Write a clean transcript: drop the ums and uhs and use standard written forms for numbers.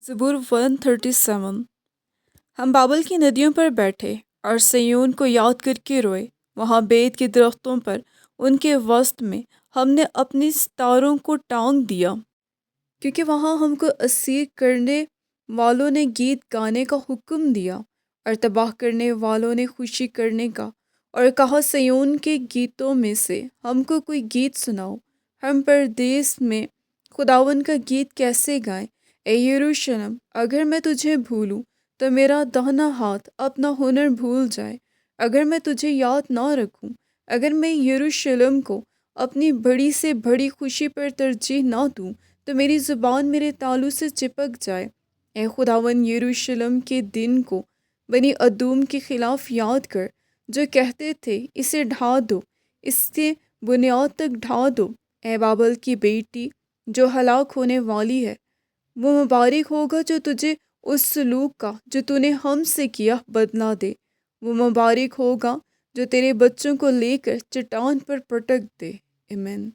زبور 137۔ ہم بابل کی ندیوں پر بیٹھے اور سیون کو یاد کر کے روئے۔ وہاں بیت کے درختوں پر ان کے وسط میں ہم نے اپنی ستاروں کو ٹانگ دیا، کیونکہ وہاں ہم کو اسیر کرنے والوں نے گیت گانے کا حکم دیا اور تباہ کرنے والوں نے خوشی کرنے کا، اور کہا سیون کے گیتوں میں سے ہم کو کوئی گیت سناؤ۔ ہم پردیس میں خداوند کا گیت کیسے گائیں؟ اے یروشلم، اگر میں تجھے بھولوں تو میرا داہنا ہاتھ اپنا ہنر بھول جائے۔ اگر میں تجھے یاد نہ رکھوں، اگر میں یروشلم کو اپنی بڑی سے بڑی خوشی پر ترجیح نہ دوں، تو میری زبان میرے تالو سے چپک جائے۔ اے خداوند، یروشلم کے دن کو بنی ادوم کے خلاف یاد کر، جو کہتے تھے اسے ڈھا دو، اس سے بنیاد تک ڈھا دو۔ اے بابل کی بیٹی جو ہلاک ہونے والی ہے، وہ مبارک ہوگا جو تجھے اس سلوک کا جو تو نے ہم سے کیا بدلا دے۔ وہ مبارک ہوگا جو تیرے بچوں کو لے کر چٹان پر پٹک دے۔ آمین۔